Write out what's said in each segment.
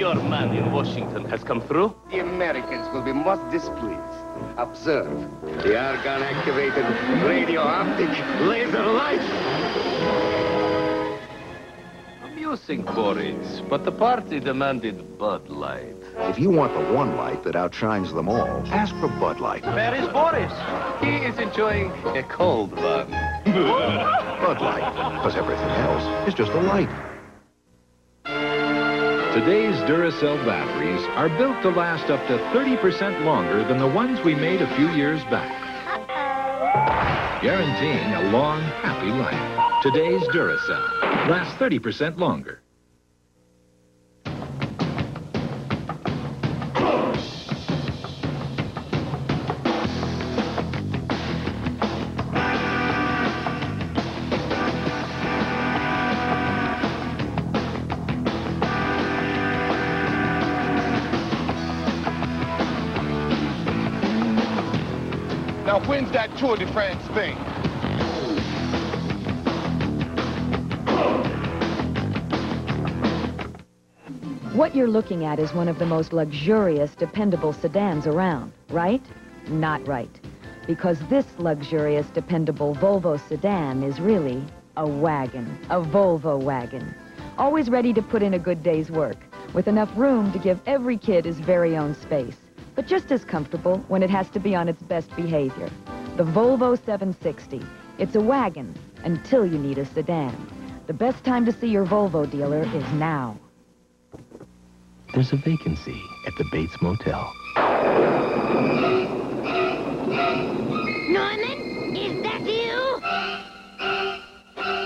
Your man in Washington has come through? The Americans will be most displeased. Observe. The argon-activated radio-optic laser light. Amusing, Boris, but the party demanded Bud Light. If you want the one light that outshines them all, ask for Bud Light. Where is Boris? He is enjoying a cold one. Bud Light, because everything else is just a light. Today's Duracell batteries are built to last up to 30% longer than the ones we made a few years back. Guaranteeing a long, happy life. Today's Duracell lasts 30% longer. Now, when's that Tour de France thing? What you're looking at is one of the most luxurious, dependable sedans around, right? Not right. Because this luxurious, dependable Volvo sedan is really a wagon, a Volvo wagon. Always ready to put in a good day's work, with enough room to give every kid his very own space. But just as comfortable when it has to be on its best behavior. The Volvo 760. It's a wagon until you need a sedan. The best time to see your Volvo dealer is now. There's a vacancy at the Bates Motel. Norman, is that you?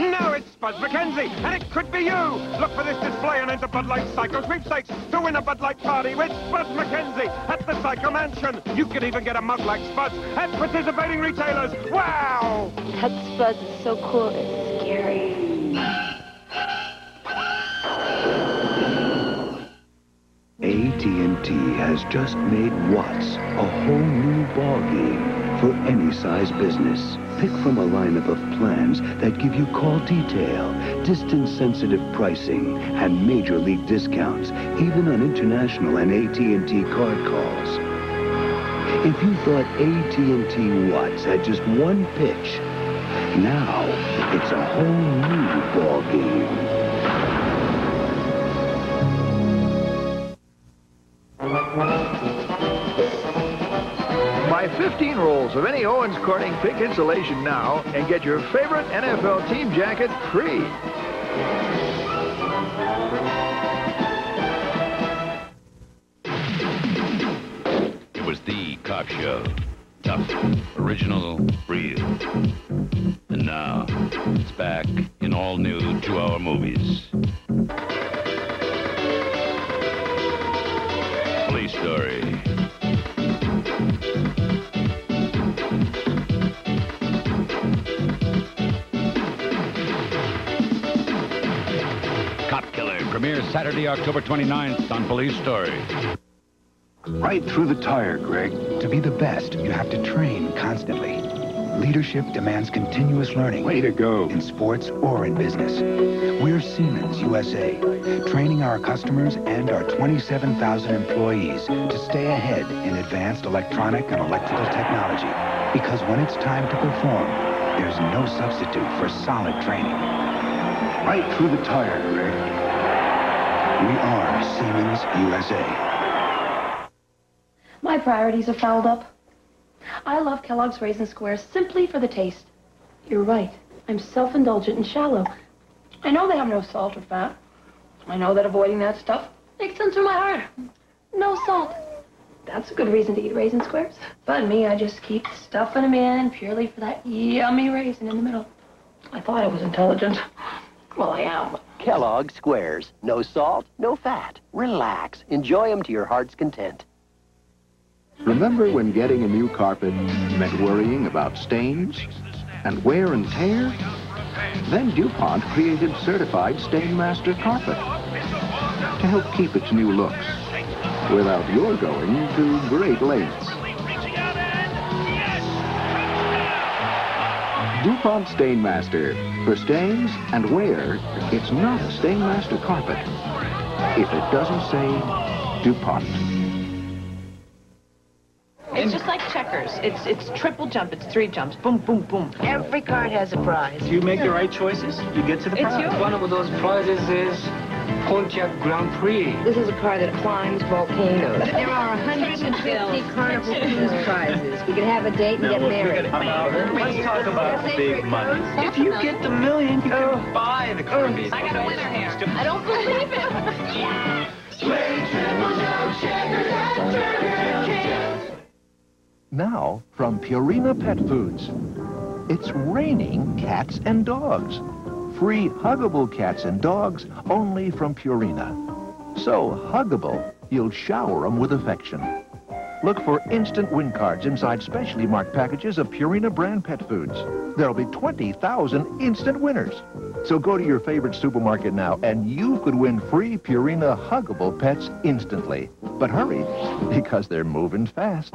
No, it's Spuds MacKenzie, and it could be you. Look for this display and enter Bud Light Psycho Sweepstakes to win a Bud Light party with Spuds MacKenzie at the Psycho Mansion. You could even get a mug like Spuds at participating retailers. Wow! That Spuds is so cool, it's scary. AT&T has just made Watts a whole new ballgame for any size business. Pick from a lineup of plans that give you call detail, distance-sensitive pricing, and major league discounts, even on international and AT&T card calls. If you thought AT&T Watts had just one pitch, now it's a whole new ballgame. Buy 15 rolls of any Owens Corning pink insulation now and get your favorite NFL team jacket free. It was the cop show. Tough, original, real. And now, it's back in all new 2-hour movies. Police Story. Cop Killer premieres Saturday, October 29th on Police Story. Right through the tire, Greg. To be the best, you have to train constantly. Leadership demands continuous learning. Way to go. In sports or in business. We're Siemens USA, training our customers and our 27,000 employees to stay ahead in advanced electronic and electrical technology. Because when it's time to perform, there's no substitute for solid training. Right through the tire, Greg. We are Siemens USA. My priorities are fouled up. I love Kellogg's Raisin Squares simply for the taste. You're right. I'm self-indulgent and shallow. I know they have no salt or fat. I know that avoiding that stuff makes sense for my heart. No salt. That's a good reason to eat Raisin Squares. But me, I just keep stuffing them in purely for that yummy raisin in the middle. I thought I was intelligent. Well, I am. Kellogg Squares. No salt, no fat. Relax. Enjoy them to your heart's content. Remember when getting a new carpet meant worrying about stains and wear and tear? Then Dupont created certified Stainmaster carpet to help keep its new looks without your going to great lengths. Dupont Stainmaster. For stains and wear, it's not a Stainmaster carpet. if it doesn't say Dupont. It's just like checkers. It's triple jump. It's 3 jumps. Boom, boom, boom. Every card has a prize. If you make the right choices, you get to the prize. It's you. One of those prizes is Pontiac Grand Prix. This is a car that climbs volcanoes. There are 150 Carnival Cruise prizes. We could have a date and get married. Let's talk about big money. If you get the million, you can buy the Kirby. I got a winner here. I don't believe it. Yeah. Now, from Purina Pet Foods, it's raining cats and dogs. Free huggable cats and dogs only from Purina. So huggable, you'll shower them with affection. Look for instant win cards inside specially marked packages of Purina brand pet foods. There'll be 20,000 instant winners. So go to your favorite supermarket now and you could win free Purina huggable pets instantly. But hurry, because they're moving fast.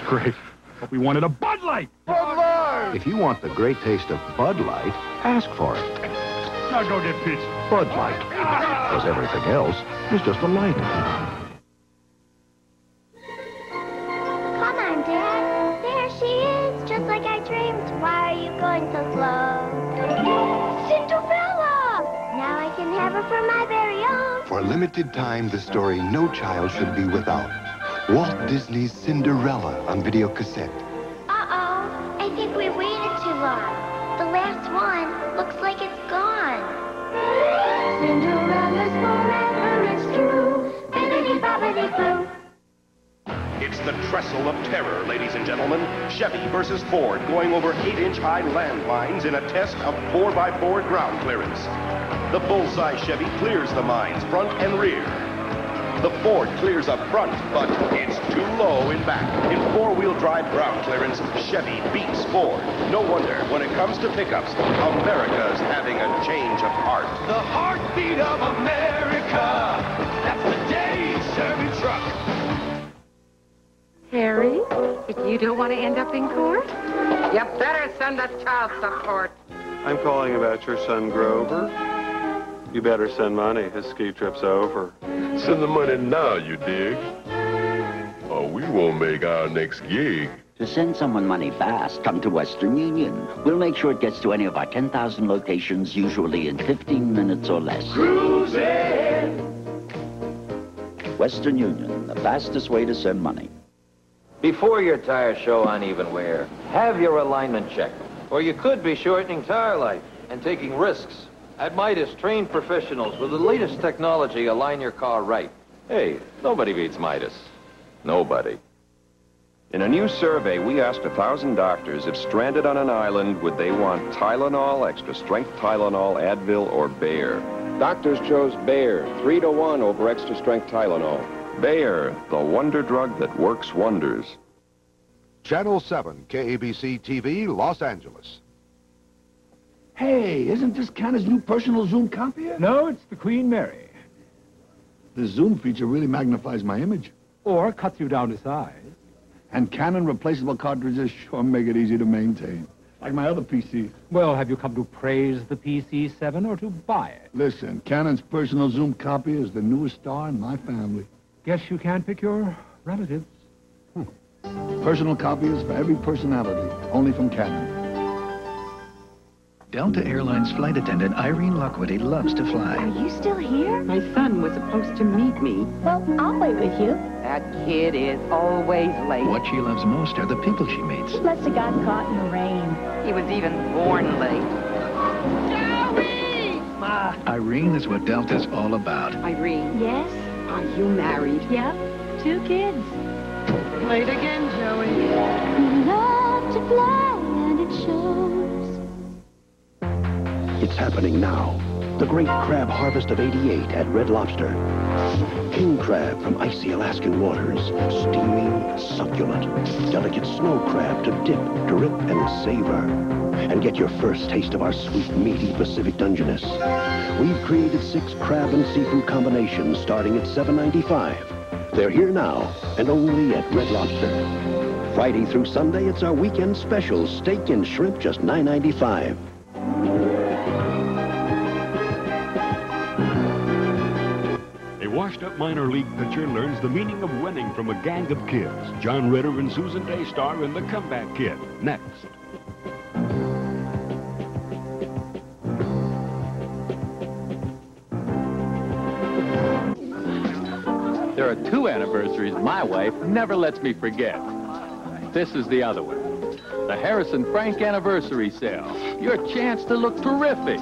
Great. But we wanted a Bud Light. Bud Light! If you want the great taste of Bud Light, ask for it. Now go get Peach. Bud Light. Because everything else is just a light. Come on, Dad. There she is, just like I dreamed. Why are you going so slow? Cinderella! Now I can have her for my very own. For a limited time, the story no child should be without. Walt Disney's Cinderella on video cassette. Uh-oh. I think we waited too long. The last one looks like it's gone. Cinderella's forever, it's true. Bibbidi-bobbidi-boo. It's the trestle of terror, ladies and gentlemen. Chevy versus Ford going over 8-inch high landmines in a test of 4x4 ground clearance. The full-size Chevy clears the mines front and rear. The Ford clears up front, but it's too low in back. In 4-wheel drive ground clearance, Chevy beats Ford. No wonder, when it comes to pickups, America's having a change of heart. The heartbeat of America. That's the day Chevy truck. Harry, if you don't want to end up in court, you better send us child support. I'm calling about your son, Grover. You better send money. His ski trip's over. Send the money now, you dig? Or we won't make our next gig. To send someone money fast, come to Western Union. We'll make sure it gets to any of our 10,000 locations, usually in 15 minutes or less. Cruising! Western Union, the fastest way to send money. Before your tires show uneven wear, have your alignment checked. Or you could be shortening tire life and taking risks. At Midas, trained professionals with the latest technology align your car right. Hey, nobody beats Midas. Nobody. In a new survey, we asked 1,000 doctors if stranded on an island, would they want Tylenol, extra strength Tylenol, Advil, or Bayer. Doctors chose Bayer, 3-to-1 over extra strength Tylenol. Bayer, the wonder drug that works wonders. Channel 7, KABC TV, Los Angeles. Hey, isn't this Canon's new personal zoom copier? No, it's the Queen Mary. The zoom feature really magnifies my image. Or cuts you down to size. And Canon replaceable cartridges sure make it easy to maintain. Like my other PC. Well, have you come to praise the PC-7 or to buy it? Listen, Canon's personal zoom copier is the newest star in my family. Guess you can't pick your relatives. Personal copiers for every personality, only from Canon. Delta Airlines flight attendant Irene Lockwoody loves to fly. Are you still here? My son was supposed to meet me. Well, I'll wait with you. That kid is always late. What she loves most are the people she meets. He must have gotten caught in the rain. He was even born late. Joey! Ma. Irene is what Delta's all about. Irene. Yes? Are you married? Yep. 2 kids. Late again, Joey. You love to fly and it shows. It's happening now. The great crab harvest of '88 at Red Lobster. King crab from icy Alaskan waters. Steaming, succulent. Delicate snow crab to dip, drip, and savor. And get your first taste of our sweet, meaty Pacific Dungeness. We've created 6 crab and seafood combinations starting at $7.95. They're here now, and only at Red Lobster. Friday through Sunday, it's our weekend special. Steak and shrimp, just $9.95. A washed-up minor league pitcher learns the meaning of winning from a gang of kids. John Ritter and Susan Day star in The Comeback Kid. Next. There are 2 anniversaries my wife never lets me forget. This is the other one. The Harrison Frank Anniversary Sale. Your chance to look terrific.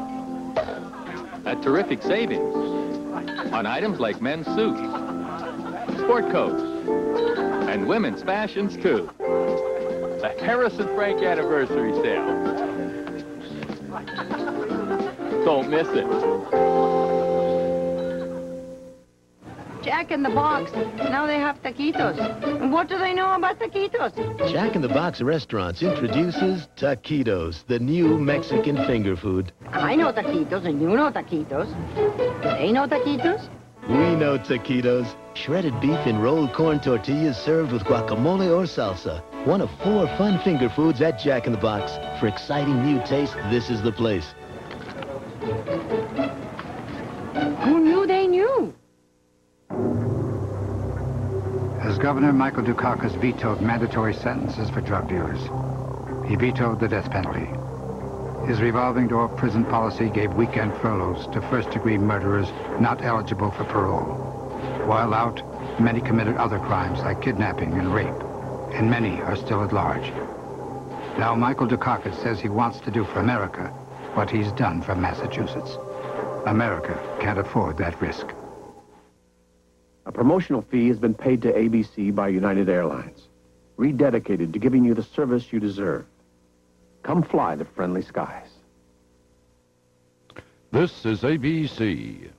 At terrific savings on items like men's suits, sport coats, and women's fashions, too. The Harrison Frank Anniversary Sale. Don't miss it. Jack in the Box. Now they have taquitos. And what do they know about taquitos? Jack in the Box Restaurants introduces taquitos, the new Mexican finger food. I know taquitos, and you know taquitos. Do they know taquitos? We know taquitos. Shredded beef in rolled corn tortillas served with guacamole or salsa. One of 4 fun finger foods at Jack in the Box. For exciting new taste, this is the place. Who knew they knew? As Governor Michael Dukakis vetoed mandatory sentences for drug dealers, he vetoed the death penalty. His revolving door prison policy gave weekend furloughs to first-degree murderers not eligible for parole. While out, many committed other crimes like kidnapping and rape, and many are still at large. Now Michael Dukakis says he wants to do for America what he's done for Massachusetts. America can't afford that risk. A promotional fee has been paid to ABC by United Airlines, rededicated to giving you the service you deserve. Come fly the friendly skies. This is ABC.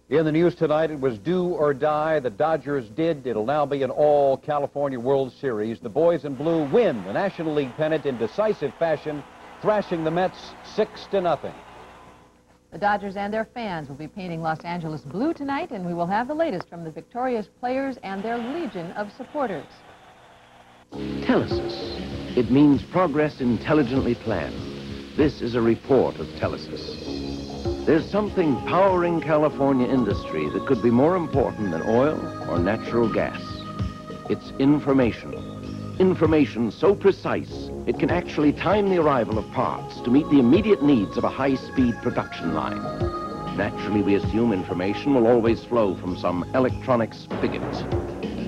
In the news tonight, it was do or die. The Dodgers did. It'll now be an all-California World Series. The boys in blue win the National League pennant in decisive fashion, thrashing the Mets 6-0. The Dodgers and their fans will be painting Los Angeles blue tonight, and we will have the latest from the victorious players and their legion of supporters. Telesis. It means progress intelligently planned. This is a report of Telesis. There's something powering California industry that could be more important than oil or natural gas. It's information. Information so precise, it can actually time the arrival of parts to meet the immediate needs of a high-speed production line. Naturally, we assume information will always flow from some electronic spigot.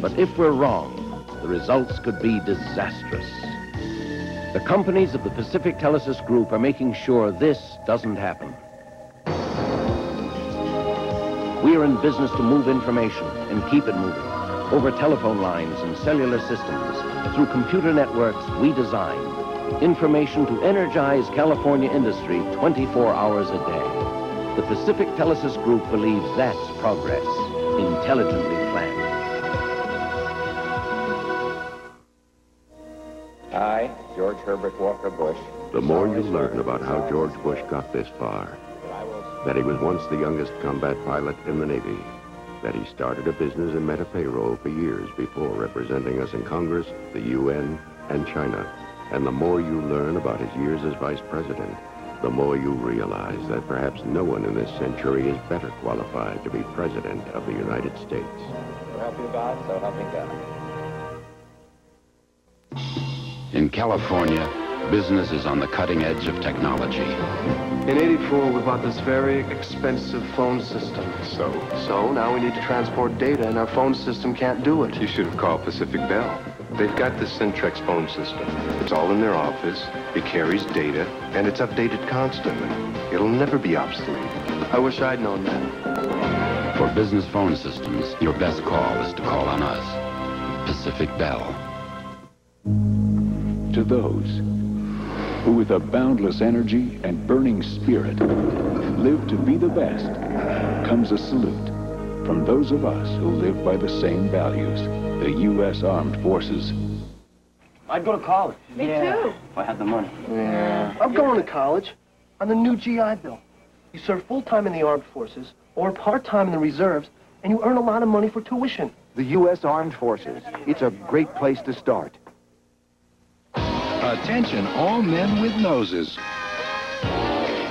But if we're wrong, the results could be disastrous. The companies of the Pacific Telesis Group are making sure this doesn't happen. We are in business to move information and keep it moving over telephone lines and cellular systems, through computer networks we design. Information to energize California industry 24 hours a day. The Pacific Telesis Group believes that's progress, intelligently planned. I, George Herbert Walker Bush. The more you learn about how George Bush got this far, that he was once the youngest combat pilot in the Navy, that he started a business and met a payroll for years before representing us in Congress, the UN, and China. And the more you learn about his years as vice president, the more you realize that perhaps no one in this century is better qualified to be president of the United States. So help you God, so help me God. In California, business is on the cutting edge of technology. In '84, we bought this very expensive phone system. So now we need to transport data, and our phone system can't do it. You should have called Pacific Bell. They've got the Centrex phone system. It's all in their office, it carries data, and it's updated constantly. It'll never be obsolete. I wish I'd known that. For business phone systems, your best call is to call on us. Pacific Bell. To those who with a boundless energy and burning spirit live to be the best, comes a salute from those of us who live by the same values, the U.S. Armed Forces. I'd go to college. Me too. If I had the money. Yeah. I'm going to college on the new GI Bill. You serve full-time in the armed forces or part-time in the reserves, and you earn a lot of money for tuition. The U.S. Armed Forces. It's a great place to start. Attention, all men with noses.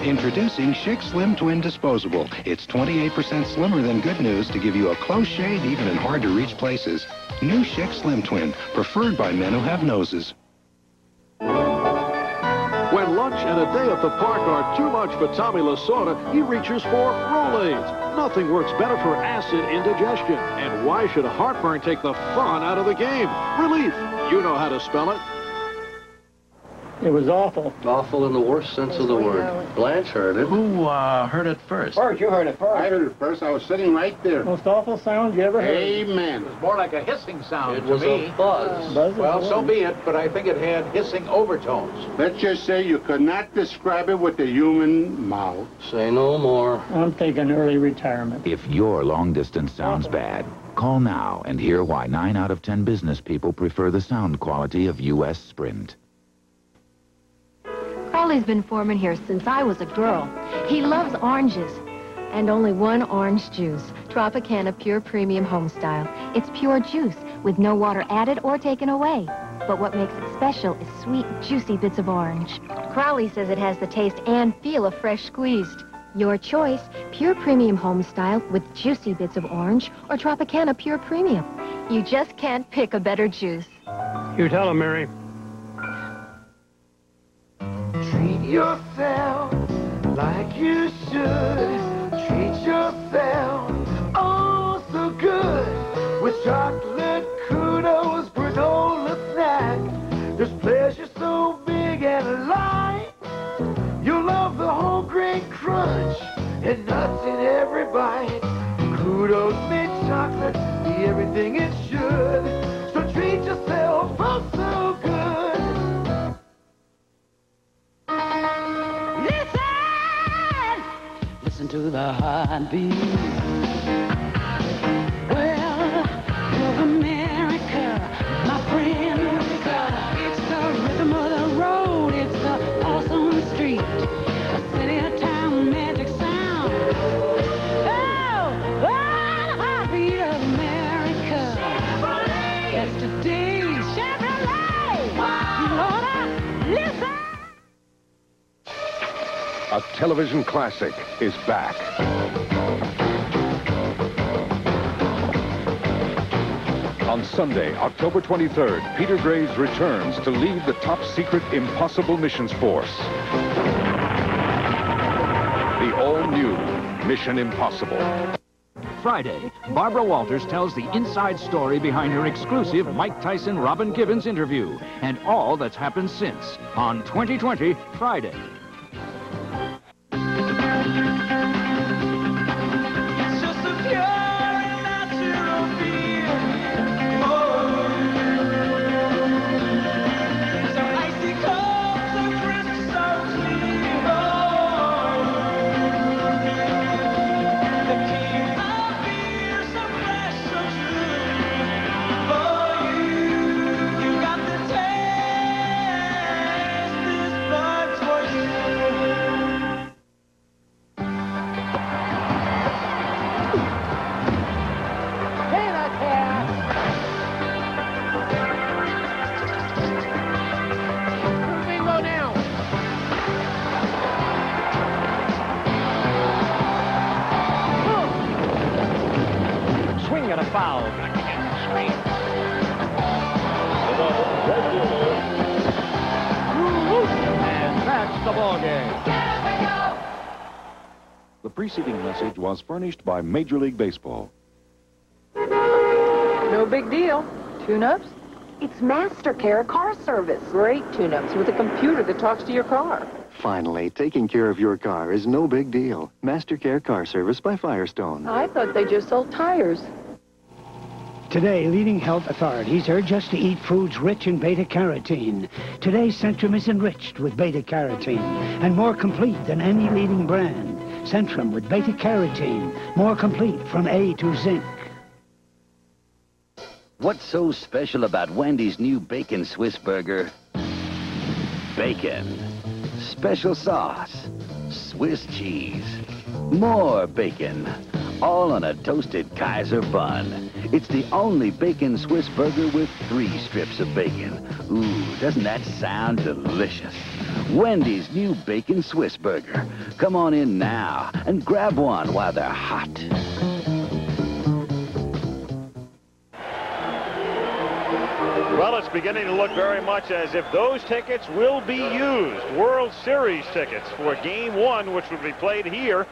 Introducing Schick Slim Twin Disposable. It's 28% slimmer than Good News to give you a close shave even in hard-to-reach places. New Schick Slim Twin, preferred by men who have noses. When lunch and a day at the park are too much for Tommy Lasorda, he reaches for Rolaids. Nothing works better for acid indigestion. And why should heartburn take the fun out of the game? Relief. You know how to spell it. It was awful. Awful in the worst sense of the word. Blanche heard it. Who heard it first? Bert, you heard it first. I heard it first. I was sitting right there. Most awful sound you ever heard. Amen. It was more like a hissing sound It to was me. a buzz. Well, so be it, but I think it had hissing overtones. Let's just say you could not describe it with the human mouth. Say no more. I'm taking early retirement. If your long distance sounds bad, call now and hear why 9 out of 10 business people prefer the sound quality of U.S. Sprint. Crowley's been foreman here since I was a girl. He loves oranges. And only one orange juice, Tropicana Pure Premium Homestyle. It's pure juice with no water added or taken away. But what makes it special is sweet, juicy bits of orange. Crowley says it has the taste and feel of fresh squeezed. Your choice, Pure Premium Homestyle with juicy bits of orange or Tropicana Pure Premium. You just can't pick a better juice. You tell him, Mary. Treat yourself like you should. Treat yourself oh so good. With chocolate kudos, granola snack. There's pleasure so big and alive. You'll love the whole grain crunch and nuts in every bite. Kudos made chocolate be everything it should. So treat yourself oh so good. Listen to the heartbeat. Well, of America, my friend. It's the rhythm of the road. It's the awesome street. A city, a town, magic sound. Oh, the heartbeat of America. That's today's Chevrolet. You oughta listen. A television classic is back. On Sunday, October 23rd, Peter Graves returns to lead the top-secret Impossible Missions Force. The all-new Mission Impossible. Friday, Barbara Walters tells the inside story behind her exclusive Mike Tyson-Robin Givens interview and all that's happened since on 2020 Friday. The preceding message was furnished by Major League Baseball. No big deal. Tune-ups? It's MasterCare Car Service. Great tune-ups with a computer that talks to your car. Finally, taking care of your car is no big deal. MasterCare Car Service by Firestone. I thought they just sold tires. Today, leading health authorities urge us to eat foods rich in beta-carotene. Today, Centrum is enriched with beta-carotene and more complete than any leading brand. Centrum with beta-carotene, more complete from A to zinc. What's so special about Wendy's new Bacon Swiss Burger? Bacon. Special sauce. Swiss cheese. More bacon. All on a toasted Kaiser bun. It's the only bacon Swiss burger with 3 strips of bacon. Ooh, doesn't that sound delicious? Wendy's new Bacon Swiss Burger. Come on in now and grab one while they're hot. Well, it's beginning to look very much as if those tickets will be used. World Series tickets for Game 1, which will be played here.